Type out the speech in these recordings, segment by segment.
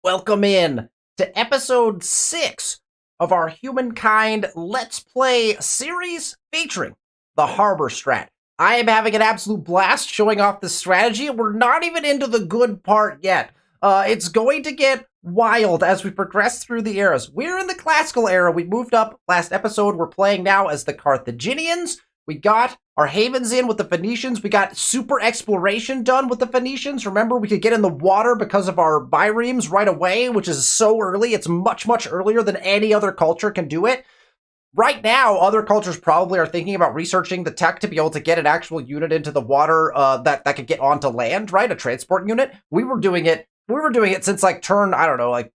Welcome in to episode 6 of our Humankind Let's Play series featuring the Harbor Strat. I am having an absolute blast showing off this strategy, and we're not even into the good part yet. It's going to get wild as we progress through the eras. We're in the classical era. We moved up last episode. We're playing now as the Carthaginians. We got our havens in with the Phoenicians. We got super exploration done with the Phoenicians. Remember, we could get in the water because of our biremes right away, which is so early. It's much, much earlier than any other culture can do it. Right now, other cultures probably are thinking about researching the tech to be able to get an actual unit into the water that could get onto land, right? A transport unit. We were doing it since like turn, I don't know, like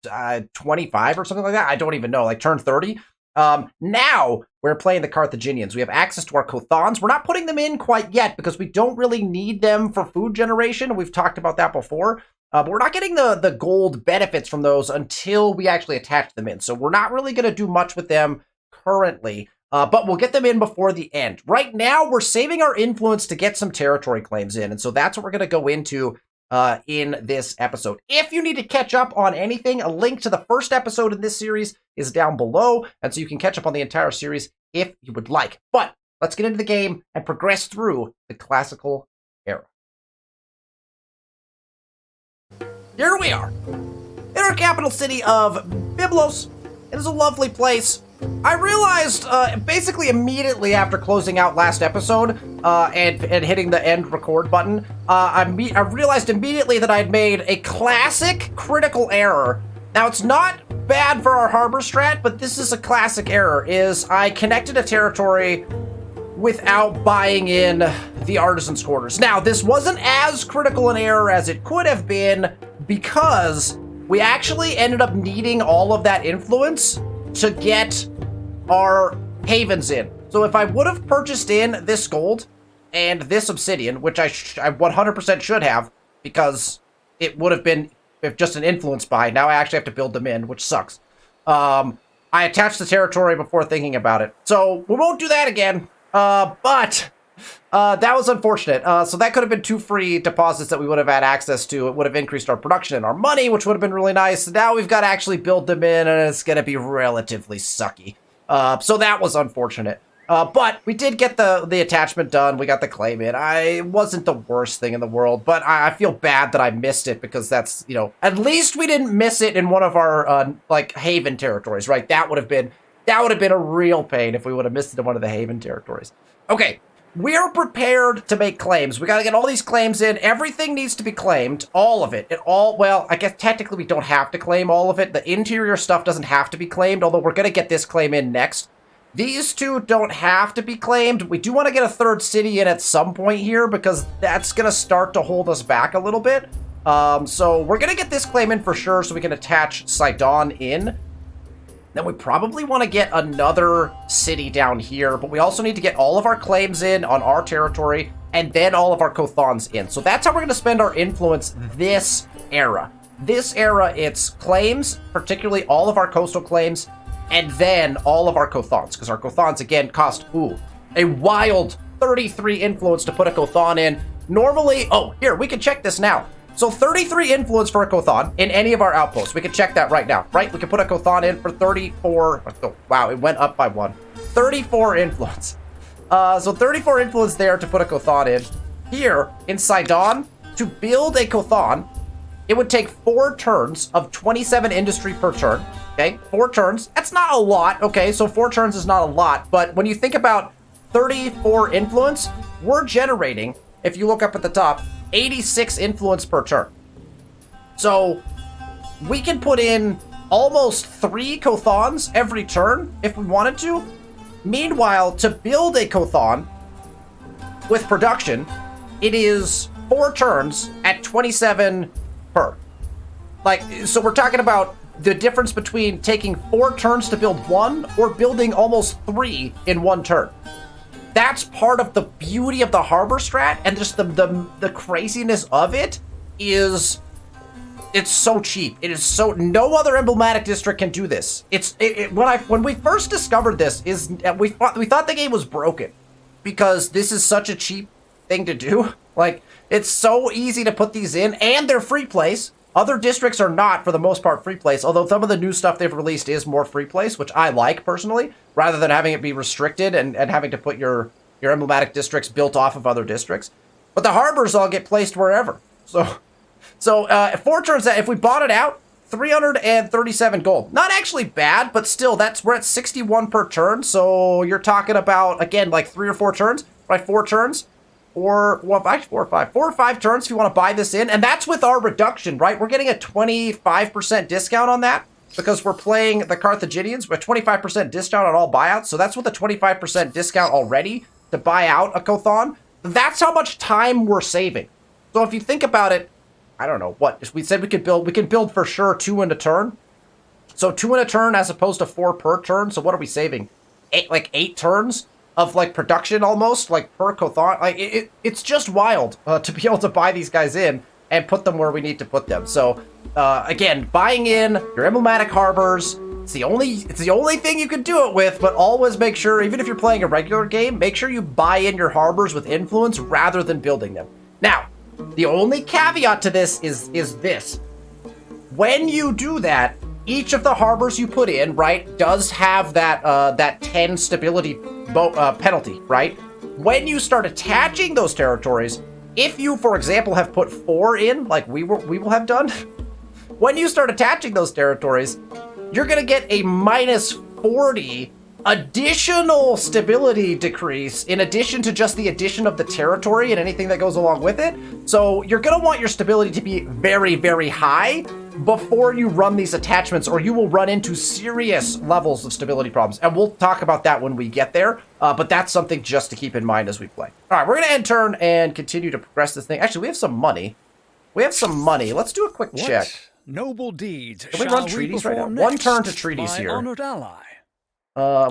25 or something like that. I don't even know, like turn 30. Now we're playing the Carthaginians. We have access to our Cothons. We're not putting them in quite yet because we don't really need them for food generation. We've talked about that before. But we're not getting the gold benefits from those until we actually attach them in. So we're not really going to do much with them currently. But we'll get them in before the end. Right now, we're saving our influence to get some territory claims in. And so that's what we're going to go into in this episode. If you need to catch up on anything, a link to the first episode in this series is down below, and so you can catch up on the entire series if you would like. But let's get into the game and progress through the classical era. Here we are, in our capital city of Byblos. It is a lovely place. I realized basically immediately after closing out last episode and hitting the end record button, I realized immediately that I'd made a classic critical error. Now, it's not bad for our harbor strat, but this is a classic error, is I connected a territory without buying in the artisans' quarters. Now, this wasn't as critical an error as it could have been because we actually ended up needing all of that influence to get our havens in. So if I would have purchased in this gold and this obsidian, which I 100% should have, because it would have been just an influence buy. Now I actually have to build them in, which sucks. I attached the territory before thinking about it. So we won't do that again. But that was unfortunate. So that could have been 2 free deposits that we would have had access to. It would have increased our production and our money, which would have been really nice. Now we've got to actually build them in, and it's going to be relatively sucky. So that was unfortunate. But we did get the attachment done. We got the claim in. It wasn't the worst thing in the world, but I feel bad that I missed it because that's, at least we didn't miss it in one of our, haven territories, right? That would have been a real pain if we would have missed it in one of the haven territories. Okay. We are prepared to make claims. We got to get all these claims in. Everything needs to be claimed. All of it. Well, I guess technically we don't have to claim all of it. The interior stuff doesn't have to be claimed, although we're going to get this claim in next. These two don't have to be claimed. We do want to get a third city in at some point here because that's going to start to hold us back a little bit. So we're going to get this claim in for sure so we can attach Sidon in. Then we probably want to get another city down here, but we also need to get all of our claims in on our territory and then all of our Cothons in. So that's how we're going to spend our influence this era. This era, it's claims, particularly all of our coastal claims, and then all of our Cothons, because our Cothons, again, cost, a wild 33 influence to put a Cothon in. Normally, here, we can check this now. So 33 influence for a Cothon in any of our outposts. We can check that right now, right? We can put a Cothon in for 34. Oh, wow, it went up by 1. 34 influence. So 34 influence there to put a Cothon in. Here, in Sidon, to build a Cothon, it would take 4 turns of 27 industry per turn. Okay, 4 turns. That's not a lot. Okay, so 4 turns is not a lot. But when you think about 34 influence, we're generating, if you look up at the top, 86 influence per turn. So we can put in almost 3 Cothons every turn if we wanted to. Meanwhile, to build a Cothon with production, it is 4 turns at 27 per. So we're talking about the difference between taking 4 turns to build 1 or building almost 3 in 1 turn. That's part of the beauty of the harbor strat, and just the craziness of it is it's so cheap. It is so no other emblematic district can do this. When we first discovered this we thought the game was broken because this is such a cheap thing to do. Like, it's so easy to put these in, and they're free plays. Other districts are not, for the most part, free place, although some of the new stuff they've released is more free place, which I like, personally, rather than having it be restricted and having to put your emblematic districts built off of other districts. But the harbors all get placed wherever. So 4 turns, if we bought it out, 337 gold. Not actually bad, but still, we're at 61 per turn, so you're talking about, again, like 3 or 4 turns, right? 4 turns. Or 4 or 5 turns if you want to buy this in. And that's with our reduction, right? We're getting a 25% discount on that because we're playing the Carthaginians with 25% discount on all buyouts. So that's with a 25% discount already to buy out a Kothon. That's how much time we're saving. So if you think about it, I don't know what if we said we can build for sure 2 in a turn. So 2 in a turn as opposed to 4 per turn. So what are we saving? 8 turns of like production almost, like per Kothon. Like it's just wild to be able to buy these guys in and put them where we need to put them. So again, buying in your emblematic harbors, it's the only thing you can do it with, but always make sure, even if you're playing a regular game, make sure you buy in your harbors with influence rather than building them. Now, the only caveat to this is this. When you do that, each of the harbors you put in, right, does have that 10 stability penalty, right? When you start attaching those territories, if you, for example, have put 4 in, like we will have done, when you start attaching those territories, you're gonna get a minus 40 additional stability decrease in addition to just the addition of the territory and anything that goes along with it. So you're gonna want your stability to be very, very high before you run these attachments, or you will run into serious levels of stability problems. And we'll talk about that when we get there, but that's something just to keep in mind as we play. All right, we're gonna end turn and continue to progress this thing. Actually, we have some money. Let's do a quick check. Noble deeds. Can we run treaties right now? 1 turn to treaties here. Honored ally.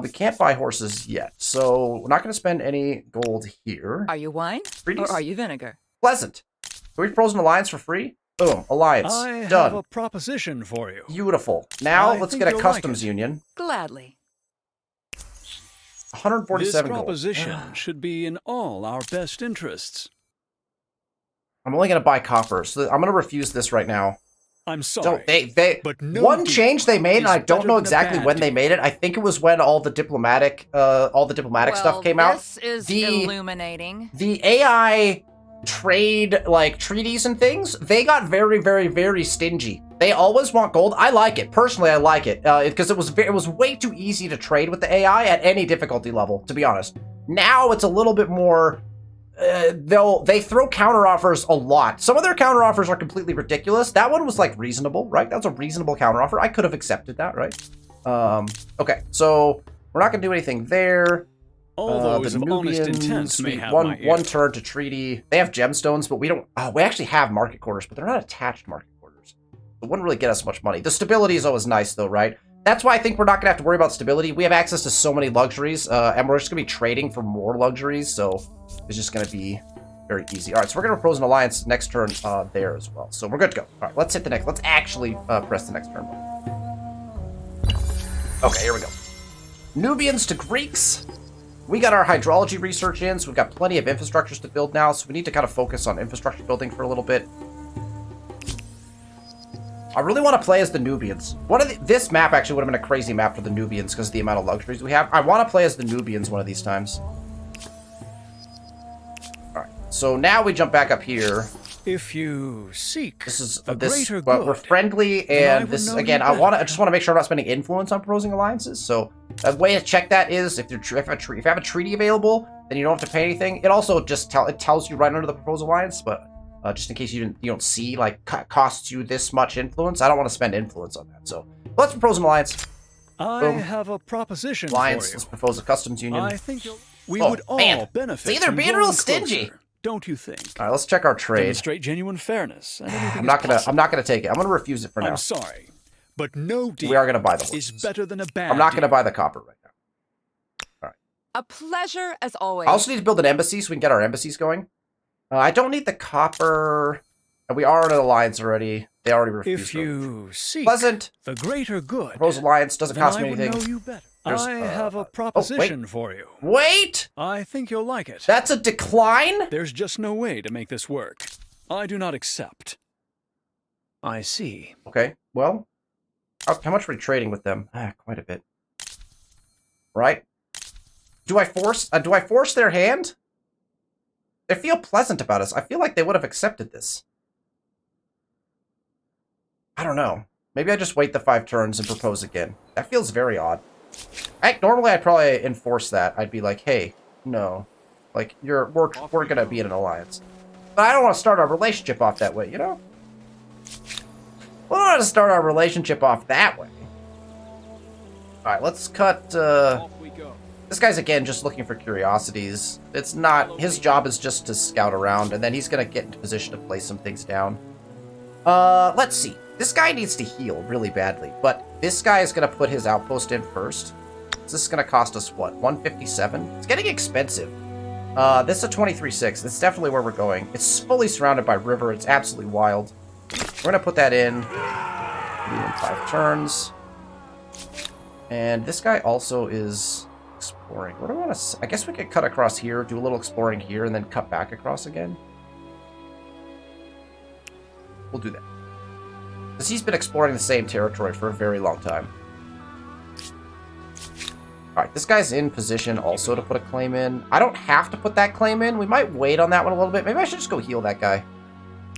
We can't buy horses yet, so we're not going to spend any gold here. Are you wine Treaties? or are you vinegar? Pleasant. Can we propose an alliance for free? Boom, alliance. I Done. have a proposition for you. Beautiful. Now let's get a you'll customs like it. union. Gladly. 147 This gold. proposition should be in all our best interests. I'm only going to buy copper, so I'm going to refuse this right now. I'm sorry. but no one deal change they made, and I don't know better than a exactly bad when they deal. made it. I think it was when all the diplomatic stuff came out. This is illuminating. The AI trade, like, treaties and things, they got very, very, very stingy. They always want gold. I like it. Personally, I like it. Because it was way too easy to trade with the AI at any difficulty level, to be honest. Now it's a little bit more... they throw counteroffers a lot. Some of their counteroffers are completely ridiculous. That one was, like, reasonable, right? That was a reasonable counteroffer. I could have accepted that, right? Okay, so we're not going to do anything there. All those The of honest Nubians, intents may have my ear. one turn to treaty. They have gemstones, but we don't... Oh, we actually have market quarters, but they're not attached market quarters. It wouldn't really get us much money. The stability is always nice, though, right? That's why I think we're not going to have to worry about stability. We have access to so many luxuries, and we're just going to be trading for more luxuries, so it's just going to be very easy. All right, so we're going to propose an alliance next turn there as well. So we're good to go. All right, let's hit the next. Let's actually press the next turn button. Okay, here we go. Nubians to Greeks. We got our hydrology research in, so we've got plenty of infrastructures to build now, so we need to kind of focus on infrastructure building for a little bit. I really want to play as the Nubians. This map actually would have been a crazy map for the Nubians because of the amount of luxuries we have. I want to play as the Nubians one of these times. Alright, so now we jump back up here. If you seek the greater but good, we're friendly, then I and would this know again. you I better. just want to make sure I'm not spending influence on proposing alliances. So a way to check that is if you have a treaty available, then you don't have to pay anything. It also just tells you right under the proposed alliance, but just in case you don't see, like, costs you this much influence. I don't want to spend influence on that. So let's propose an alliance. I Boom. have a proposition Alliance. for Let's you. propose a customs union. I think we Oh, would all man. benefit. See, they're from being growing real stingy. closer, don't you think? All right, let's check our trade. Demonstrate genuine fairness. And anything I'm is not gonna possible. take it. I'm gonna refuse it for now. I'm sorry, but no deal We are gonna buy the is horses. better than a bad. I'm not gonna deal. buy the copper right now. A pleasure as always. I also need to build an embassy so we can get our embassies going. I don't need the copper. And we are in an alliance already. They already refused. If you seek Pleasant. the greater good, Proposed alliance doesn't then cost I me would anything. know you better. There's, I have a wait. proposition for you. Wait! I think you'll like it. That's a decline? There's just no way to make this work. I do not accept. I see. Okay, well, how much are we trading with them? Quite a bit. Right? Do I force their hand? They feel pleasant about us. I feel like they would have accepted this. I don't know. Maybe I just wait the 5 turns and propose again. That feels very odd. Normally I'd probably enforce that. I'd be like, hey, no. Like, we're gonna be in an alliance. But I don't want to start our relationship off that way, you know? We don't want to start our relationship off that way. Alright, let's cut, Off we go. This guy's, again, just looking for curiosities. It's not... His job is just to scout around, and then he's gonna get into position to place some things down. Let's see. This guy needs to heal really badly, but this guy is gonna put his outpost in first. So this is gonna cost us, what, 157? It's getting expensive. This is a 23.6. It's definitely where we're going. It's fully surrounded by river. It's absolutely wild. We're gonna put that in 5 turns. And this guy also is exploring. What do I want to... I guess we could cut across here, do a little exploring here, and then cut back across again. We'll do that. Because he's been exploring the same territory for a very long time. Alright, this guy's in position also to put a claim in. I don't have to put that claim in. We might wait on that one a little bit. Maybe I should just go heal that guy.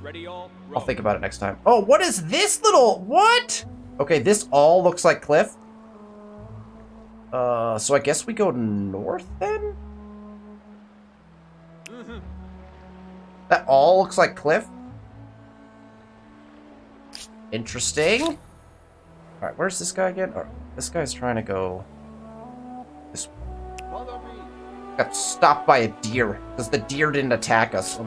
Ready, all. I'll think about it next time. Oh, what is this little... What? Okay, this all looks like cliff. So I guess we go north then? That all looks like cliff? Interesting. Alright, where's this guy again? Oh, this guy's trying to go... this way. Got stopped by a deer, because the deer didn't attack us.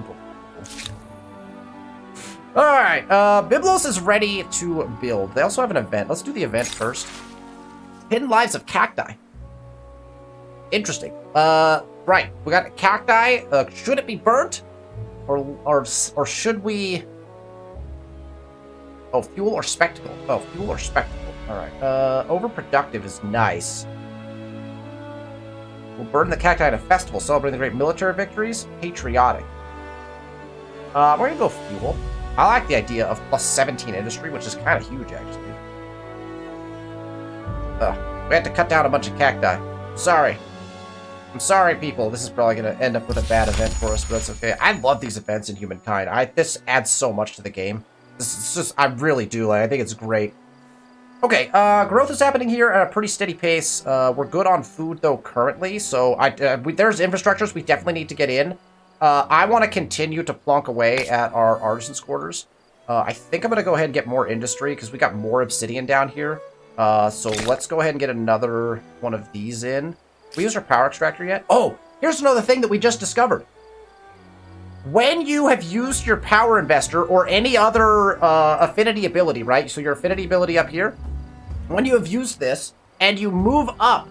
Alright, Byblos is ready to build. They also have an event. Let's do the event first. Hidden Lives of Cacti. Interesting. Right. We got cacti. Should it be burnt? Or should we... Oh, fuel or spectacle. Oh, fuel or spectacle. Alright. Overproductive is nice. We'll burn the cacti at a festival, celebrating the great military victories. Patriotic. We're gonna go fuel. I like the idea of plus 17 industry, which is kind of huge, actually. We had to cut down a bunch of cacti. Sorry. I'm sorry, people. This is probably going to end up with a bad event for us, but that's okay. I love these events in Humankind. This adds so much to the game. This is just, I really do. I think it's great. Okay, growth is happening here at a pretty steady pace. We're good on food, though, currently, so there's infrastructures we definitely need to get in. I want to continue to plonk away at our artisans' quarters. I think I'm going to go ahead and get more industry, because we got more obsidian down here. So let's go ahead and get another one of these in. We used our power extractor yet? Oh, here's another thing that we just discovered. When you have used your power investor or any other affinity ability, right? So your affinity ability up here, when you have used this and you move up,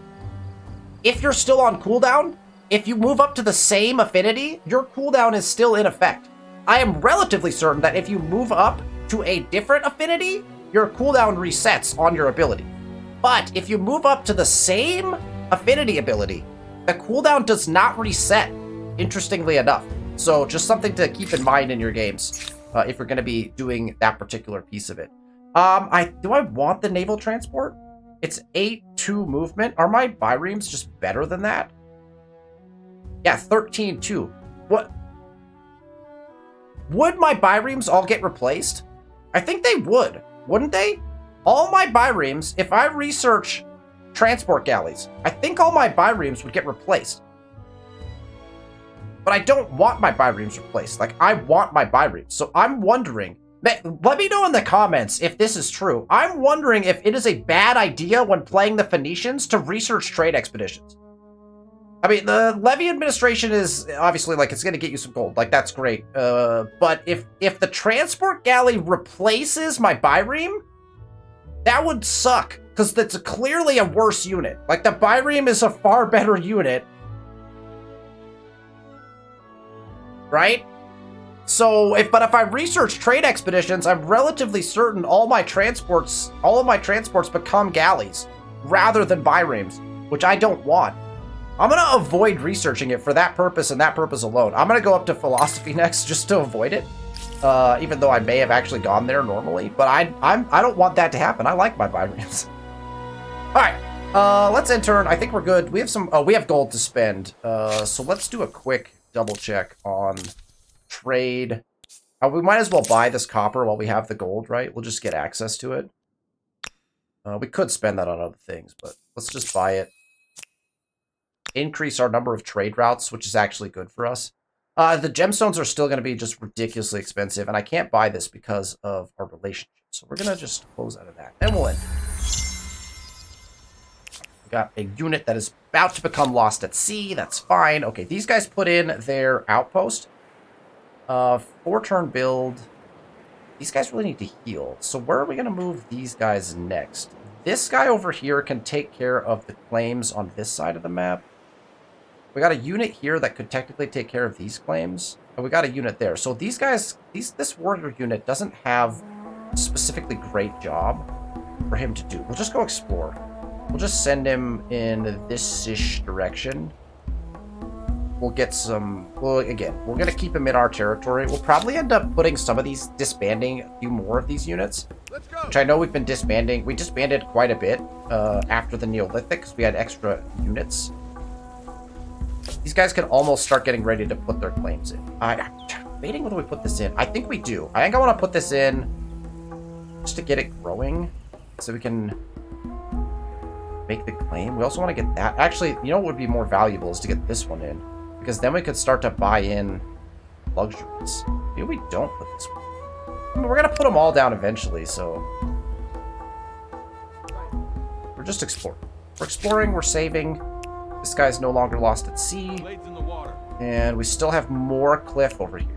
if you're still on cooldown, if you move up to the same affinity, your cooldown is still in effect. I am relatively certain that if you move up to a different affinity, your cooldown resets on your ability. But if you move up to the same affinity ability, the cooldown does not reset, interestingly enough. So just something to keep in mind in your games if you're going to be doing that particular piece of it. Do I want the naval transport? It's 8-2 movement. Are my biremes just better than that? Yeah, 13-2. What? Would my biremes all get replaced? I think they would. Wouldn't they? All my biremes, if I research transport galleys, I think all my biremes would get replaced. But I don't want my biremes replaced. Like, I want my biremes. So I'm wondering, let me know in the comments if this is true. I'm wondering if it is a bad idea when playing the Phoenicians to research trade expeditions. I mean, the levy administration is obviously, like, it's going to get you some gold. Like, that's great. But if the transport galley replaces my bireme, that would suck. Because that's clearly a worse unit. Like, the bireme is a far better unit. Right? So, if I research trade expeditions, I'm relatively certain all of my transports become galleys rather than biremes, which I don't want. I'm going to avoid researching it for that purpose and that purpose alone. I'm going to go up to philosophy next just to avoid it. even though I may have actually gone there normally. But I don't want that to happen. I like my vibrams. All right, let's intern. I think we're good. We have some. Oh, we have gold to spend. So let's do a quick double check on trade. We might as well buy this copper while we have the gold, right? We'll just get access to it. We could spend that on other things, but let's just buy it. Increase our number of trade routes, which is actually good for us. The gemstones are still going to be just ridiculously expensive, and I can't buy this because of our relationship. So we're going to just close out of that, and we'll end. We got a unit that is about to become lost at sea. That's fine. Okay, these guys put in their outpost. 4-turn build. These guys really need to heal. So where are we going to move these guys next? This guy over here can take care of the claims on this side of the map. We got a unit here that could technically take care of these claims. And we got a unit there. So these guys, this warrior unit doesn't have a specifically great job for him to do. We'll just go explore. We'll just send him in this-ish direction. We'll get some... Well, again, we're going to keep him in our territory. We'll probably end up putting some of these, disbanding a few more of these units. Let's go. Which I know we've been disbanding. We disbanded quite a bit after the Neolithic because we had extra units. These guys can almost start getting ready to put their claims in. I'm debating whether we put this in. I think we do. I think I want to put this in just to get it growing so we can make the claim. We also want to get that. Actually, you know what would be more valuable is to get this one in. Because then we could start to buy in luxuries. Maybe we don't put this one. I mean, we're going to put them all down eventually, so... We're just exploring. We're exploring, we're saving. This guy's no longer lost at sea. And we still have more cliff over here.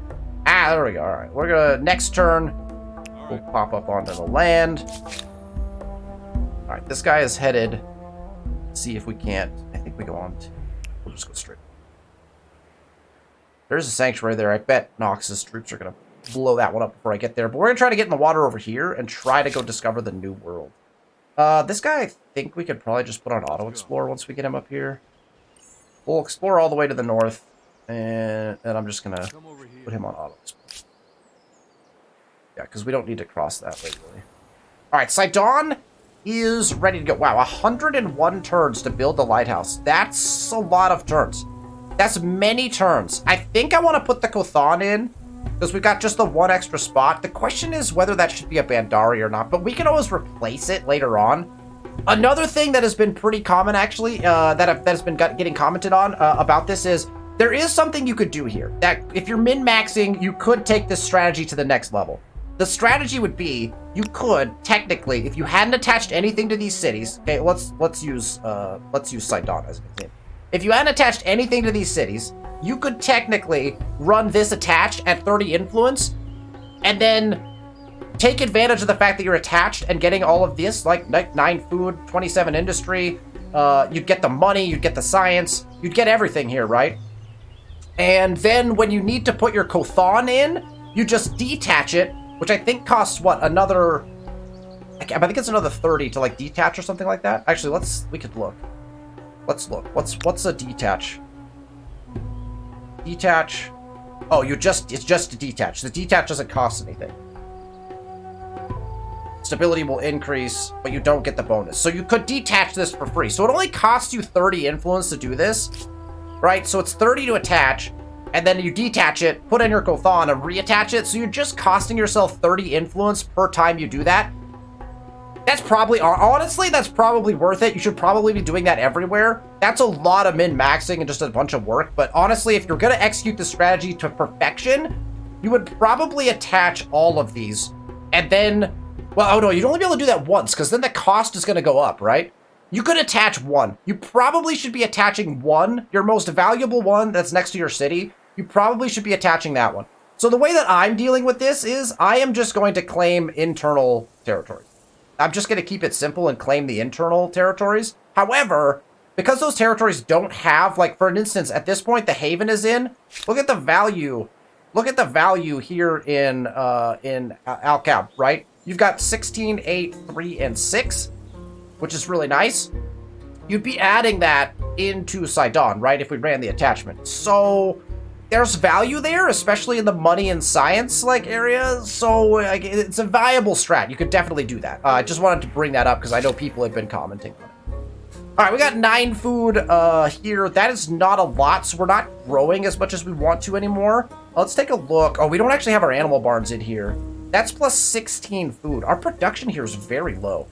Ah, there we go. Alright, we're going to... Next turn, we'll pop up onto the land. Alright, this guy is headed. Let's see if we can't... I think we go on to... We'll just go straight. There's a sanctuary there. I bet Nox's troops are going to blow that one up before I get there. But we're going to try to get in the water over here and try to go discover the new world. This guy, I think we could probably just put on auto-explore once we get him up here. We'll explore all the way to the north. And I'm just going to put him on auto-explore. Yeah, because we don't need to cross that lately. Alright, Sidon is ready to go. Wow, 101 turns to build the lighthouse. That's a lot of turns. That's many turns. I think I want to put the Kothan in because we've got just the one extra spot. The question is whether that should be a Bandari or not, but we can always replace it later on. Another thing that has been pretty common, actually, that has been getting commented on about this is there is something you could do here. That if you're min-maxing, you could take this strategy to the next level. The strategy would be you could technically, if you hadn't attached anything to these cities. Okay, let's use Sidon as an example. If you hadn't attached anything to these cities, you could technically run this attached at 30 influence, and then take advantage of the fact that you're attached and getting all of this, like 9 food, 27 industry. You'd get the money, you'd get the science, you'd get everything here, right? And then when you need to put your Kothan in, you just detach it, which I think costs, what, another... I think it's another 30 to, like, detach or something like that. Actually, we could look. Let's look. What's a detach? Detach. Oh, it's just a detach. The detach doesn't cost anything. Stability will increase, but you don't get the bonus. So you could detach this for free. So it only costs you 30 influence to do this, right? So it's 30 to attach, and then you detach it, put in your Kothan, and reattach it. So you're just costing yourself 30 influence per time you do that. That's probably, honestly, that's probably worth it. You should probably be doing that everywhere. That's a lot of min-maxing and just a bunch of work. But honestly, if you're going to execute the strategy to perfection, you would probably attach all of these. And then, well, oh no, you'd only be able to do that once because then the cost is going to go up, right? You could attach one. You probably should be attaching one, your most valuable one that's next to your city. You probably should be attaching that one. So the way that I'm dealing with this is I am just going to claim internal territory. I'm just going to keep it simple and claim the internal territories. However, because those territories don't have, like, for instance, at this point, the Haven is in. Look at the value. Look at the value here in Al-Kab, right? You've got 16, 8, 3, and 6, which is really nice. You'd be adding that into Sidon, right, if we ran the attachment. So there's value there, especially in the money and science like areas. So like, it's a viable strat. You could definitely do that. I just wanted to bring that up because I know people have been commenting on it. All right, we got 9 food here. That is not a lot, so we're not growing as much as we want to anymore. Let's take a look. Oh, we don't actually have our animal barns in here. That's plus 16 food. Our production here is very low.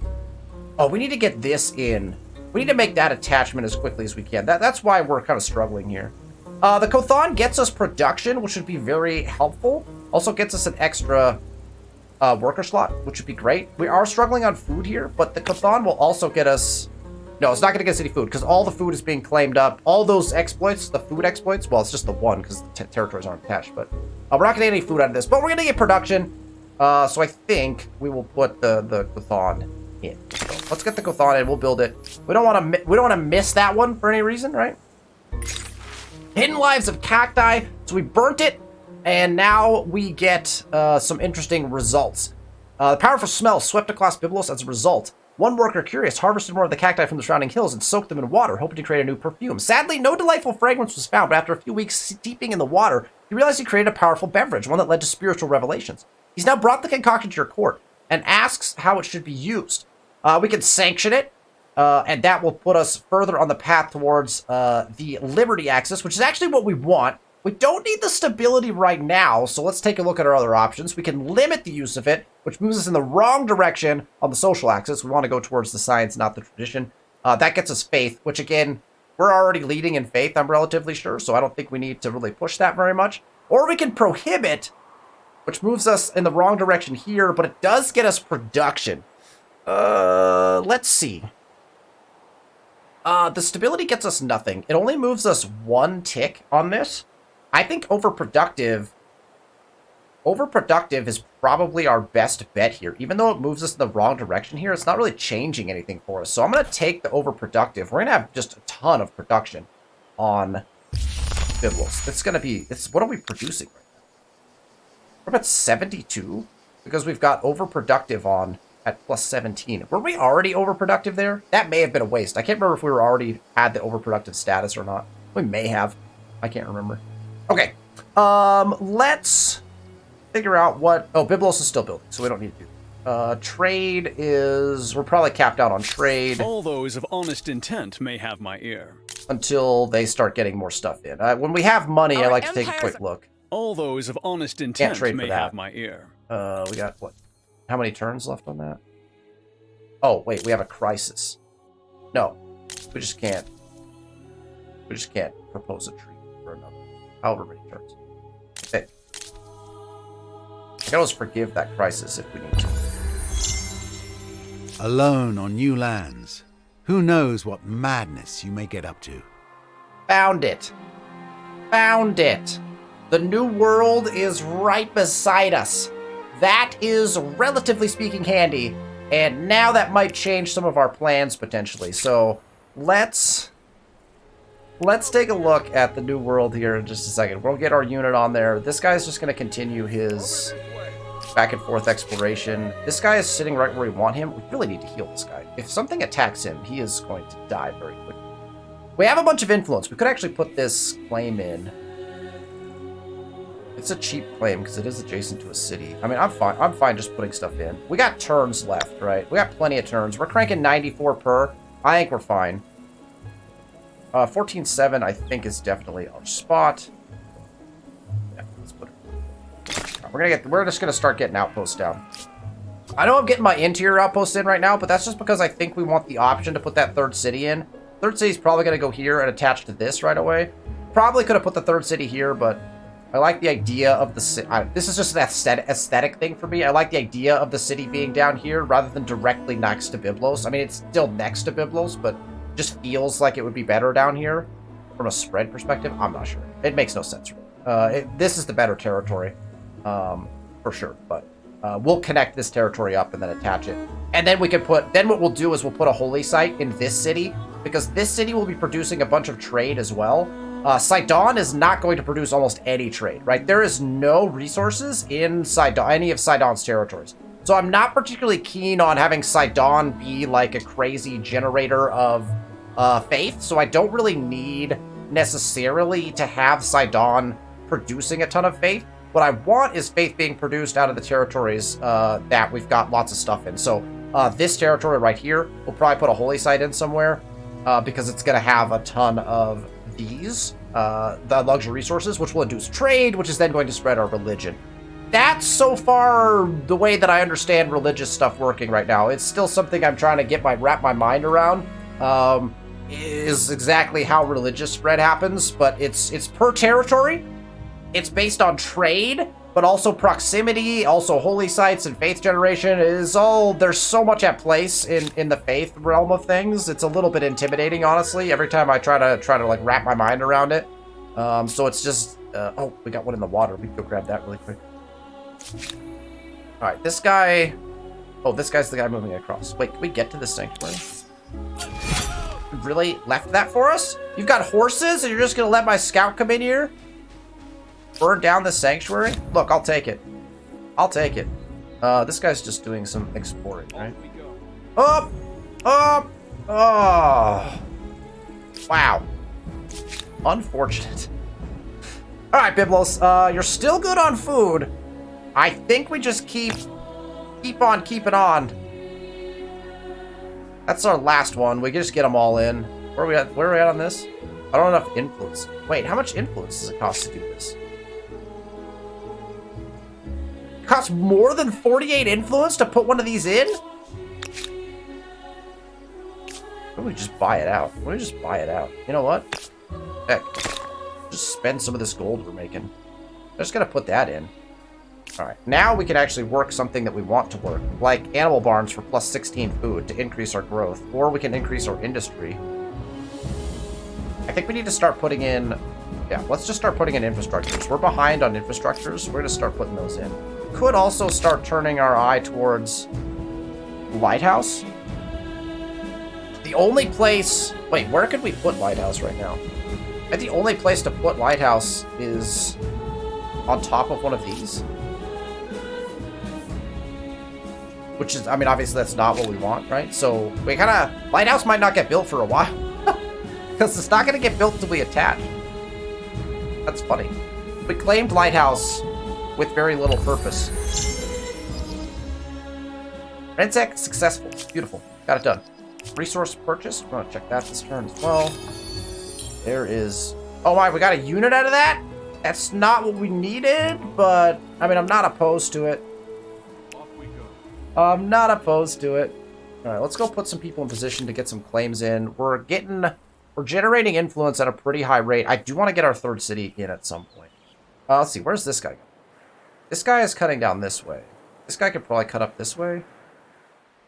Oh, we need to get this in. We need to make that attachment as quickly as we can. That's why we're kind of struggling here. The Kothan gets us production, which would be very helpful. Also gets us an extra worker slot, which would be great. We are struggling on food here, but the Kothan will also get us... No, it's not going to get us any food, because all the food is being claimed up. All those exploits, the food exploits, well, it's just the one, because the territories aren't attached, but we're not going to get any food out of this, but we're going to get production. So I think we will put the Kothan in. So let's get the Kothan in. We'll build it. We don't want to miss that one for any reason, right? Hidden Lives of Cacti. So we burnt it, and now we get some interesting results. The powerful smell swept across Byblos as a result. One worker, curious, harvested more of the cacti from the surrounding hills and soaked them in water, hoping to create a new perfume. Sadly, no delightful fragrance was found, but after a few weeks steeping in the water, he realized he created a powerful beverage, one that led to spiritual revelations. He's now brought the concoction to your court and asks how it should be used. We can sanction it, and that will put us further on the path towards the Liberty axis, which is actually what we want. We don't need the stability right now, so let's take a look at our other options. We can limit the use of it, which moves us in the wrong direction on the social axis. We want to go towards the science, not the tradition. That gets us faith, which again, we're already leading in faith, I'm relatively sure, so I don't think we need to really push that very much. Or we can prohibit, which moves us in the wrong direction here, but it does get us production. Let's see. The stability gets us nothing. It only moves us 1 tick on this. I think overproductive is probably our best bet here. Even though it moves us in the wrong direction here, it's not really changing anything for us. So I'm going to take the overproductive. We're going to have just a ton of production on Byblos. It's going to be... what are we producing right now? We're about 72 because we've got overproductive on at plus 17. Were we already overproductive there? That may have been a waste. I can't remember if we were already had the overproductive status or not. We may have. I can't remember. Okay, let's figure out what... Oh, Byblos is still building, so we don't need to do that. Trade is... We're probably capped out on trade. All those of honest intent may have my ear. Until they start getting more stuff in. When we have money, I like to take a quick look. All those of honest intent may have my ear. We got, what? How many turns left on that? Oh, wait, we have a crisis. No, we just can't. We just can't propose a treaty for another. However many turns. Okay. I can always forgive that crisis if we need to. Alone on new lands. Who knows what madness you may get up to? Found it. Found it. The new world is right beside us. That is, relatively speaking, handy. And now that might change some of our plans, potentially. So, let's take a look at the new world here in just a second. We'll get our unit on there. This guy's just going to continue his back and forth exploration. This guy is sitting right where we want him. We really need to heal this guy. If something attacks him, he is going to die very quickly. We have a bunch of influence. We could actually put this claim in. It's a cheap claim because it is adjacent to a city. I mean, I'm fine. I'm fine just putting stuff in. We got turns left, right? We got plenty of turns. We're cranking 94 per. I think we're fine. 14-7, I think, is definitely our spot. Yeah, let's put it. We're just gonna start getting outposts down. I know I'm getting my interior outposts in right now, but that's just because I think we want the option to put that third city in. Third city's probably gonna go here and attach to this right away. Probably could have put the third city here, but I like the idea of the city. This is just an aesthetic thing for me. I like the idea of the city being down here rather than directly next to Byblos. I mean, it's still next to Byblos, but just feels like it would be better down here from a spread perspective. I'm not sure. It makes no sense. This is the better territory, for sure. But we'll connect this territory up and then attach it. And then we can put... Then what we'll do is we'll put a holy site in this city, because this city will be producing a bunch of trade as well. Sidon is not going to produce almost any trade, right? There is no resources in Sidon, any of Sidon's territories. So I'm not particularly keen on having Sidon be like a crazy generator of faith. So I don't really need necessarily to have Sidon producing a ton of faith. What I want is faith being produced out of the territories that we've got lots of stuff in. So this territory right here, we'll probably put a holy site in somewhere because it's going to have a ton of these, the luxury resources, which will induce trade, which is then going to spread our religion. That's so far the way that I understand religious stuff working right now. It's still something I'm trying to wrap my mind around. Is exactly how religious spread happens, but it's per territory. It's based on trade, but also proximity, also holy sites and faith generation is all. There's so much at place in the faith realm of things. It's a little bit intimidating, honestly. Every time I try to like wrap my mind around it. So it's just. Oh, we got one in the water. We can go grab that really quick. All right, this guy. Oh, this guy's the guy moving across. Wait, can we get to the sanctuary? Really left that for us? You've got horses and you're just gonna let my scout come in here? Burn down the sanctuary? Look, I'll take it. I'll take it. This guy's just doing some exploring, right? Up! Up! Oh! Wow. Unfortunate. Alright, Biblos, you're still good on food. I think we just keep on keeping on. That's our last one. We can just get them all in. Where are we at? Where are we at on this? I don't have enough influence. Wait, how much influence does it cost to do this? It costs more than 48 influence to put one of these in? Why don't we just buy it out? Why don't we just buy it out? You know what? Heck. Just spend some of this gold we're making. I'm just gonna put that in. Alright, now we can actually work something that we want to work, like animal barns for plus 16 food to increase our growth, or we can increase our industry. I think we need to start putting in... Yeah, let's just start putting in infrastructures. We're behind on infrastructures. We're going to start putting those in. Could also start turning our eye towards Lighthouse. The only place... Wait, where could we put Lighthouse right now? I think the only place to put Lighthouse is on top of one of these. Which is, I mean, obviously that's not what we want, right? So we kind of... Lighthouse might not get built for a while. Because it's not going to get built until we attach. That's funny. We claimed Lighthouse with very little purpose. Rensec successful. Beautiful. Got it done. Resource purchase. We're going to check that this turn as well. There is... Oh my, we got a unit out of that? That's not what we needed, but... I mean, I'm not opposed to it. I'm not opposed to it. Alright, let's go put some people in position to get some claims in. We're generating influence at a pretty high rate. I do want to get our third city in at some point. Let's see, where's this guy going? This guy is cutting down this way. This guy could probably cut up this way.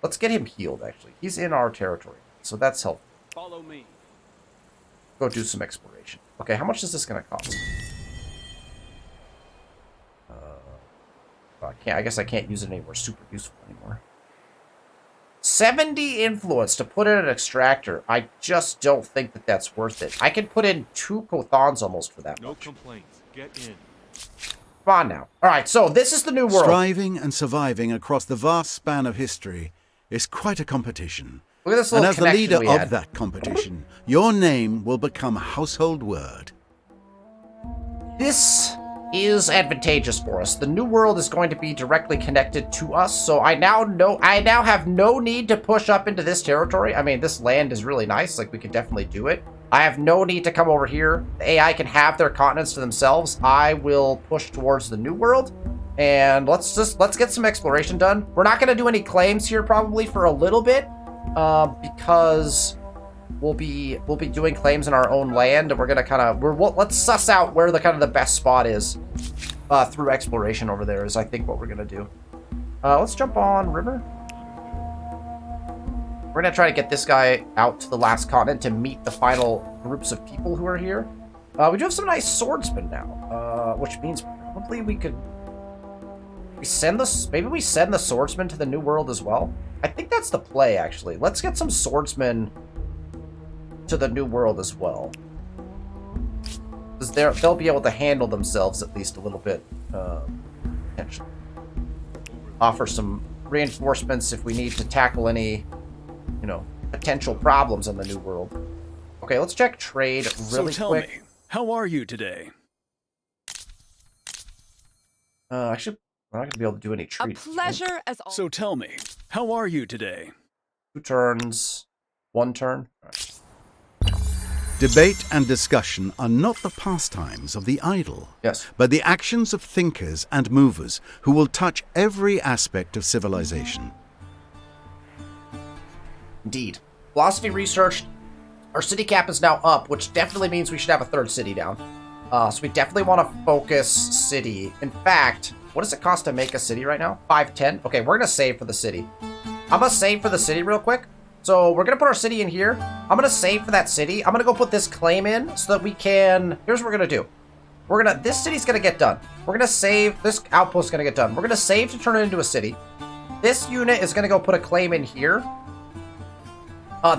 Let's get him healed, actually. He's in our territory, so that's helpful. Follow me. Go do some exploration. Okay, how much is this going to cost? I guess I can't use it anymore. Super useful anymore. 70 influence to put in an extractor. I just don't think that that's worth it. I can put in 2 Kothons almost for that much. No complaints. Get in. Come on now. All right, so this is the new world. Striving and surviving across the vast span of history is quite a competition. Look at this And little as the connection leader we of had. that competition, your name will become a household word. This is advantageous for us. The new world is going to be directly connected to us, so I now have no need to push up into this territory. I mean, this land is really nice, like we could definitely do it. I have no need to come over here. The AI can have their continents to themselves. I will push towards the new world, and let's get some exploration done. We're not going to do any claims here probably for a little bit, because we'll be doing claims in our own land, and we're gonna let's suss out where the best spot is through exploration over there is I think what we're gonna do. Let's jump on river. We're gonna try to get this guy out to the last continent to meet the final groups of people who are here. We do have some nice swordsmen now, which means probably we could maybe we send the swordsmen to the new world as well. I think that's the play actually. Let's get some swordsmen to the new world as well, because they'll be able to handle themselves at least a little bit. Potentially offer some reinforcements if we need to tackle any, potential problems in the new world. Okay, let's check trade really So tell quick. me, how are you today? Actually, we're not gonna be able to do any A treat. pleasure as always. So tell me, how are you today? 2 turns, 1 turn. All right. Debate and discussion are not the pastimes of the idle, Yes. but the actions of thinkers and movers who will touch every aspect of civilization. Indeed. Philosophy research. Our city cap is now up, which definitely means we should have a 3rd city down. So we definitely want to focus city. In fact, what does it cost to make a city right now? 510? Okay, we're going to save for the city. I'm going to save for the city real quick. So we're going to put our city in here. I'm going to save for that city. I'm going to go put this claim in so that we can... Here's what we're going to do. This city's going to get done. We're going to save... This outpost's going to get done. We're going to save to turn it into a city. This unit is going to go put a claim in here.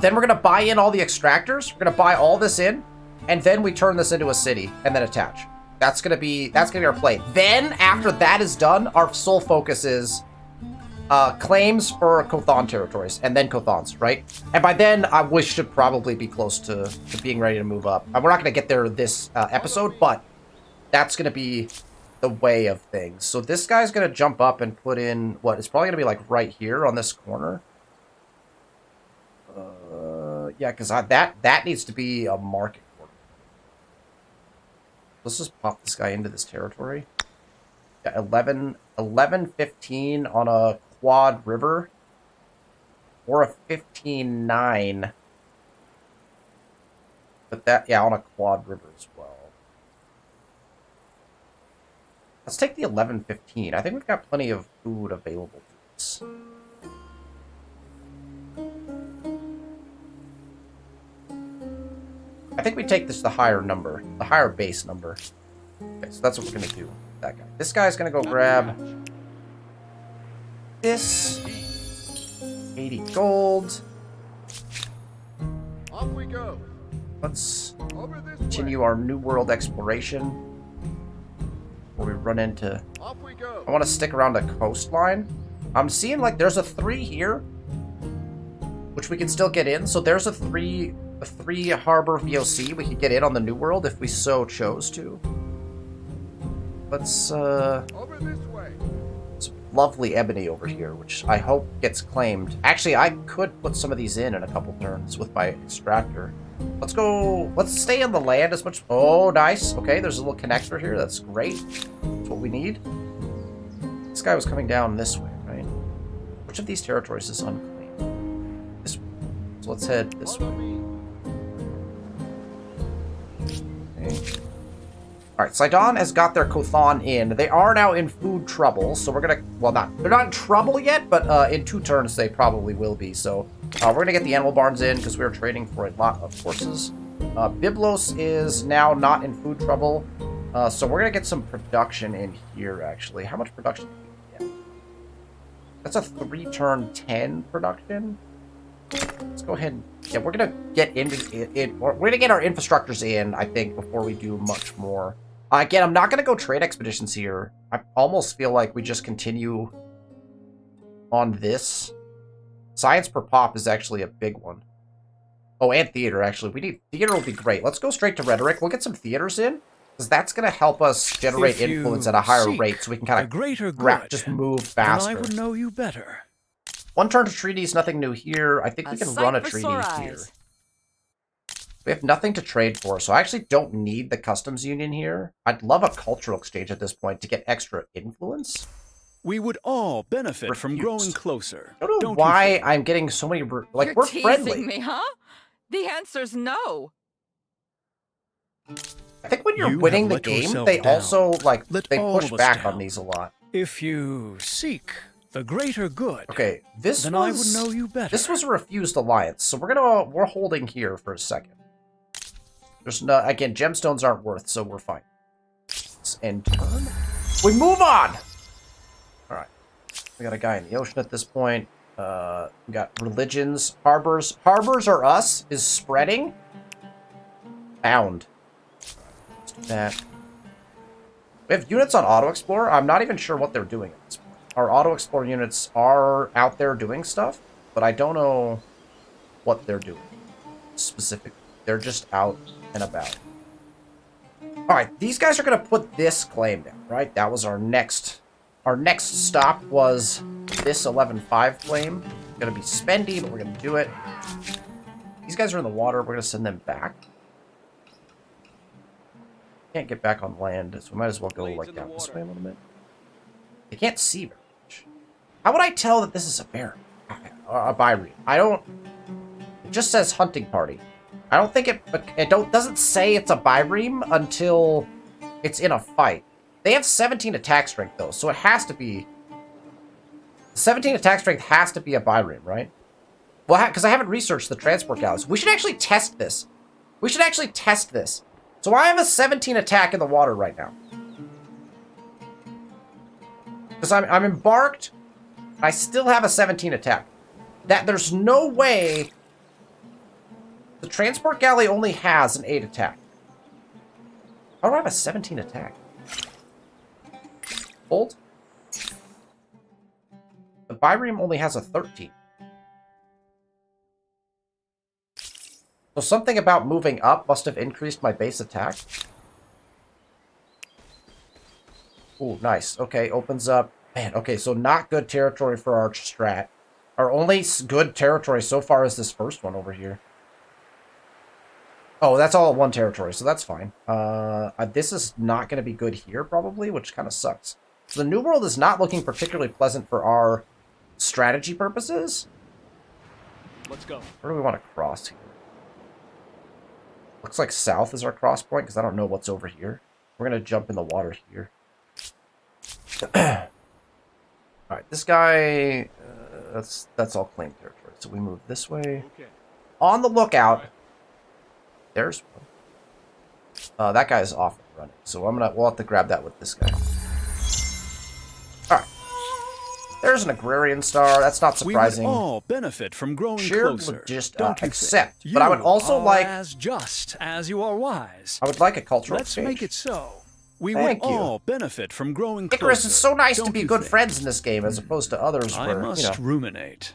Then we're going to buy in all the extractors. We're going to buy all this in. And then we turn this into a city and then attach. That's going to be our play. Then, after that is done, our sole focus is claims for Kothon territories. And then Kothons, right? And by then, we should probably be close to being ready to move up. We're not going to get there this episode, but that's going to be the way of things. So this guy's going to jump up and put in... What? It's probably going to be like right here on this corner. Yeah, because that needs to be a market corner. Let's just pop this guy into this territory. Yeah, 11-15 on a quad river. Or a 15-9. But that, yeah, on a quad river as well. Let's take the 11-15. I think we've got plenty of food available to us. I think we take this the higher number, the higher base number. Okay, so that's what we're gonna do with that guy. This guy's gonna go grab this 80 gold. Off we go. Let's Over this continue our New World exploration before we run into... Off we go. I want to stick around the coastline. I'm seeing like there's a 3 here, which we can still get in. So there's a 3 harbor VOC we could get in on the New World if we so chose to. Let's Over this way. it's lovely ebony over here, which I hope gets claimed. Actually, I could put some of these in a couple turns with my extractor. Let's go. Let's stay on the land as much. Oh, nice. Okay, there's a little connector here. That's great. That's what we need. This guy was coming down this way, right? Which of these territories is unclaimed? This one. So let's head this way. Follow me. Okay. Alright, Sidon has got their Kothon in. They are now in food trouble, so we're gonna... Well, they're not in trouble yet, but in 2 turns they probably will be. So we're gonna get the animal barns in because we're trading for a lot of horses. Byblos is now not in food trouble, so we're gonna get some production in here, actually. How much production do we get? That's a 3-turn 10 production. Let's go ahead and... Yeah, we're gonna get into it. We're gonna get our infrastructures in, I think, before we do much more. Again, I'm not gonna go trade expeditions here. I almost feel like we just continue on this. Science per pop is actually a big one. Oh, and theater, actually. We need... Theater will be great. Let's go straight to rhetoric. We'll get some theaters in, because that's gonna help us generate If you influence at a higher seek rate, so we can a kind of greater good, just move then faster. I would know you better. 1 turn to treaties, nothing new here. I think we can run a sight for treaty sore here. eyes. We have nothing to trade for, so I actually don't need the customs union here. I'd love a cultural exchange at this point to get extra influence. We would all benefit from growing Refused. closer. I don't know Don't you why think? I'm getting so many... Like, You're we're teasing friendly. me, huh? The answer's no. I think when you're You winning have the let game, yourself they down. also, like, Let they all push of us back down. on these a lot. If you seek the greater good, Okay, this then was... I would know you better. This was a refused alliance, so we're holding here for a second. There's no... Again, gemstones aren't worth, so we're fine. Let's end turn. We move on! Alright. We got a guy in the ocean at this point. We got religions. Harbors. Harbors are us. Is spreading. Bound. Let's do that. We have units on Auto Explorer. I'm not even sure what they're doing at this point. Our Auto Explorer units are out there doing stuff, but I don't know what they're doing specifically. They're just out and about. Alright, these guys are gonna put this claim down, right? That was our next stop was this 11-5 claim. Gonna be spendy, but we're gonna do it. These guys are in the water, we're gonna send them back. Can't get back on land, so we might as well go like down this way a little bit. They can't see very much. How would I tell that this is a bear? A bireme? I don't... It just says hunting party. I don't think it doesn't say it's a bireme until it's in a fight. They have 17 attack strength though, so it has to be 17 attack strength has to be a bireme, right? Well, because I haven't researched the transport galleys. We should actually test this. We should actually test this. So I have a 17 attack in the water right now. Because I'm embarked, I still have a 17 attack. There's no way the transport galley only has an 8 attack. How do I have a 17 attack? Hold. The bireme only has a 13. So something about moving up must have increased my base attack. Ooh, nice. Okay, opens up. Man, okay, so not good territory for our strat. Our only good territory so far is this first one over here. Oh, that's all one territory, so that's fine. This is not going to be good here, probably, which kind of sucks. So the New World is not looking particularly pleasant for our strategy purposes. Let's go. Where do we want to cross here? Looks like south is our cross point, because I don't know what's over here. We're going to jump in the water here. Alright, this guy... that's all claimed territory. So we move this way. Okay. On the lookout... There's one. That guy's off and running, so we'll have to grab that with this guy. All right. There's an agrarian star. That's not surprising. We would all benefit from growing Sure, closer. would just don't you accept, think? but I would also are like as just as you are wise. I would like a cultural Let's exchange. make it so. We Thank would you. all benefit from growing closer. Icarus, it's so nice to don't be you good think? friends in this game as opposed to others I where, must ruminate.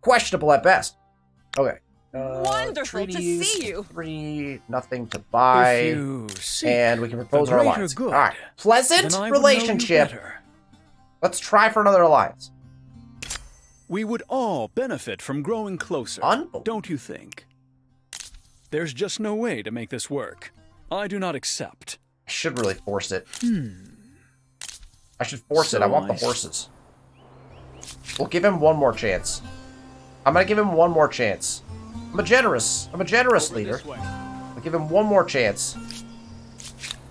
questionable at best. Okay. Wonderful to treaties, see you. 3, nothing to buy, If you seek and we can propose the our greater alliance. good, All right, pleasant then I would know you relationship. better. Let's try for another alliance. We would all benefit from growing closer. Unbelievable. Don't you think? There's just no way to make this work. I do not accept. I should really force it. I should force it. I want the horses. We'll give him one more chance. I'm gonna give him one more chance. I'm a generous leader. I'll give him one more chance.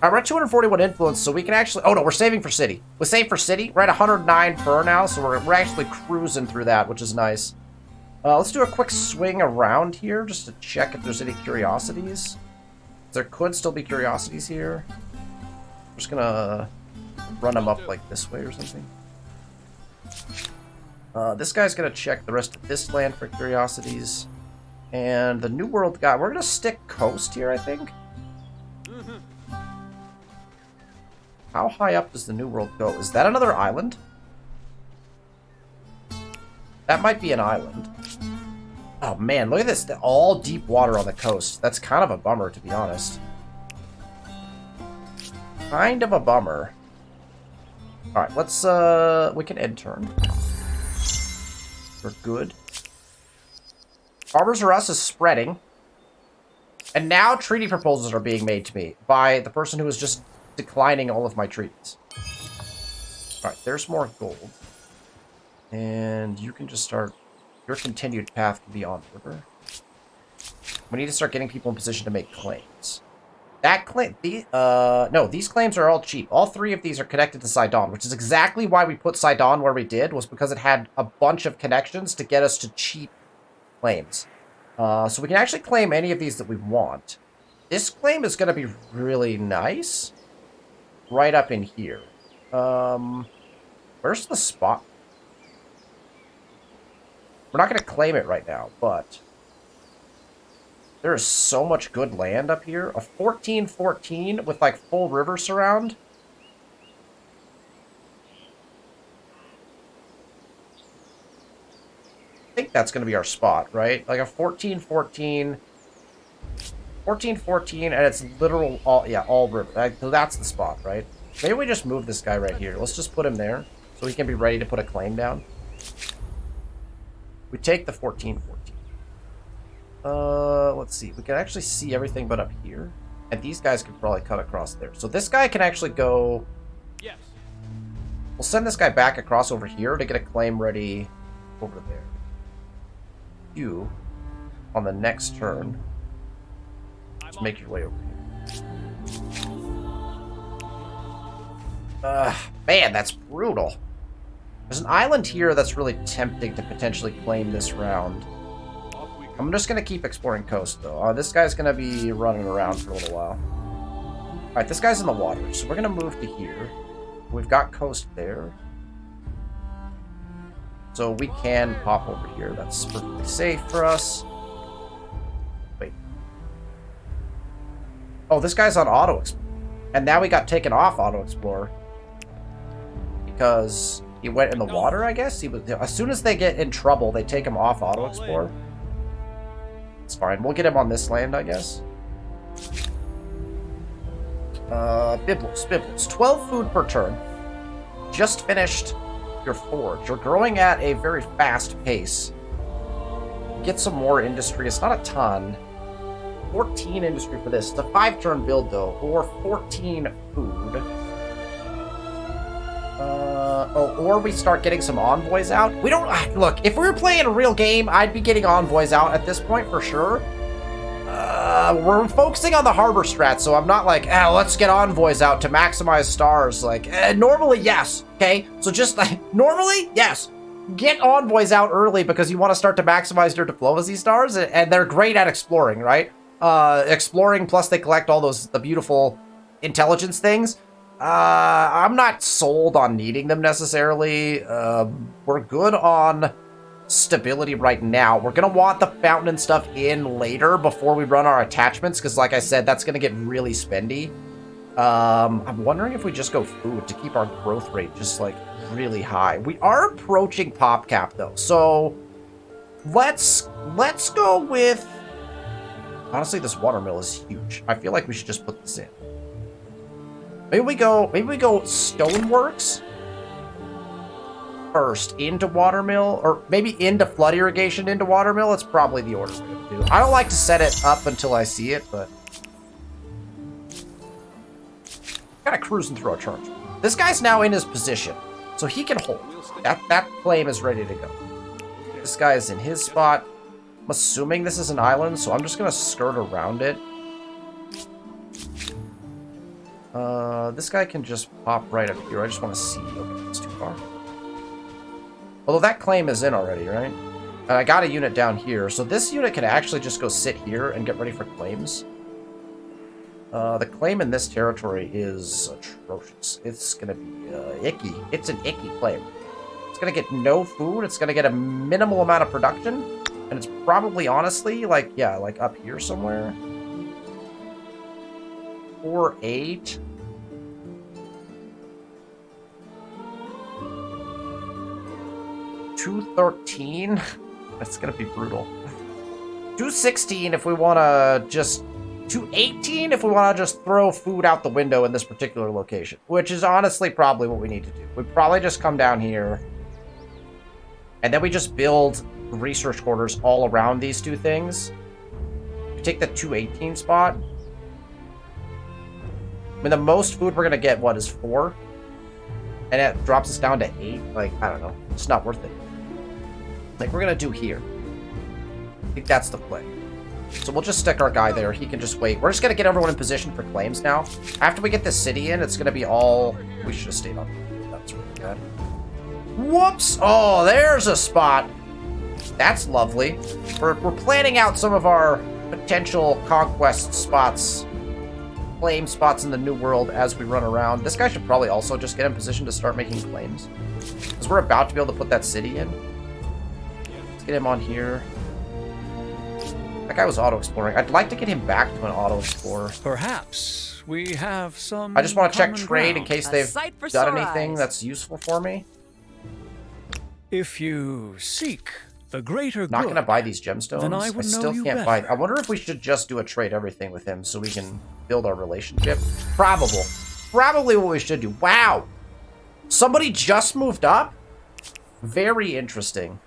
Alright, we're at 241 influence, so we can actually... Oh, no, we're saving for city. We saved for city. We're at 109 per now, so we're actually cruising through that, which is nice. Let's do a quick swing around here, just to check if there's any curiosities. There could still be curiosities here. I'm just gonna run them up like this way or something. This guy's gonna check the rest of this land for curiosities. And the New World guy, we're gonna stick coast here, I think. How high up does the New World go? Is that another island? That might be an island. Oh man, look at this. All deep water on the coast. That's kind of a bummer, to be honest. Kind of a bummer. Alright, let's, we can end turn. We're good. Arbors Are Us is spreading. And now treaty proposals are being made to me by the person who is just declining all of my treaties. Alright, there's more gold. And you can just start... Your continued path can be on the river. We need to start getting people in position to make claims. That claim... no, these claims are all cheap. All 3 of these are connected to Sidon, which is exactly why we put Sidon where we did, was because it had a bunch of connections to get us to cheap claims. So we can actually claim any of these that we want. This claim is going to be really nice. Right up in here. Where's the spot? We're not going to claim it right now, but there is so much good land up here. A 14-14 with like full river surround. I think that's going to be our spot, right? Like a 14-14 14, 14, and it's literal all river. So that's the spot, right? Maybe we just move this guy right here. Let's just put him there so he can be ready to put a claim down. We take the 14, 14. Let's see. We can actually see everything but up here. And these guys could probably cut across there. So this guy can actually go... Yes. We'll send this guy back across over here to get a claim ready over there. You, on the next turn, just make your way over here. Man, that's brutal. There's an island here that's really tempting to potentially claim this round. I'm just going to keep exploring coast, though. This guy's going to be running around for a little while. Alright, this guy's in the water, so we're going to move to here. We've got coast there. So we can pop over here. That's perfectly safe for us. Wait. Oh, this guy's on Auto Explorer. And now we got taken off Auto Explorer. Because he went in the water, I guess? He was, as soon as they get in trouble, they take him off Auto Explorer. It's fine. We'll get him on this land, I guess. Biblos. 12 food per turn. Just finished your forge. You're growing at a very fast pace. Get some more industry. It's not a ton. 14 industry for this. It's a 5-turn build, though. Or 14 food. Or we start getting some envoys out. We don't... Look, if we were playing a real game, I'd be getting envoys out at this point for sure. We're focusing on the harbor strat, so I'm not like, let's get envoys out to maximize stars. Like, normally, yes, okay? So just, normally, yes. Get envoys out early because you want to start to maximize your diplomacy stars, and they're great at exploring, right? Exploring, plus they collect all the beautiful intelligence things. I'm not sold on needing them necessarily. We're good on stability right now. We're gonna want the fountain and stuff in later before we run our attachments, because like I said, that's gonna get really spendy. I'm wondering if we just go food to keep our growth rate just like really high. We are approaching pop cap though, so let's go with... Honestly, this watermill is huge. I feel like we should just put this in. Maybe we go stoneworks first into watermill, or maybe into flood irrigation into watermill. It's probably the order we're gonna do. I don't like to set it up until I see it, but kind of cruising through our turns. This guy's now in his position, so he can hold. That claim is ready to go. This guy is in his spot. I'm assuming this is an island, so I'm just gonna skirt around it. This guy can just pop right up here. I just want to see. Okay, it's too far. Although that claim is in already, right? And I got a unit down here, so this unit can actually just go sit here and get ready for claims. The claim in this territory is atrocious. It's gonna be icky. It's an icky claim. It's gonna get no food. It's gonna get a minimal amount of production, and it's probably honestly like up here somewhere. 4, 8. $213. That's gonna be brutal. $216 if we want to just... $218 if we want to just throw food out the window in this particular location, which is honestly probably what we need to do. We probably just come down here, and then we just build research quarters all around these two things. We take the $218 spot. I mean, the most food we're gonna get, what, is 4? And it drops us down to 8? Like, I don't know. It's not worth it. Like, we're gonna do here. I think that's the play. So we'll just stick our guy there. He can just wait. We're just gonna get everyone in position for claims now. After we get this city in, it's gonna be all... We should have stayed on. That's really bad. Whoops! Oh, there's a spot. That's lovely. We're planning out some of our potential conquest spots, claim spots in the New World as we run around. This guy should probably also just get in position to start making claims, because we're about to be able to put that city in. Let's get him on here. That guy was auto-exploring. I'd like to get him back to an auto-explorer. Perhaps we have some... I just want to check common trade in ground. case A they've sight for done sore anything eyes. that's useful for me. If you seek the greater Not good. gonna buy these gemstones. Then I I would know still you can't buy. better. I wonder if we should just do a trade everything with him so we can build our relationship. Probably what we should do. Wow, somebody just moved up. Very interesting.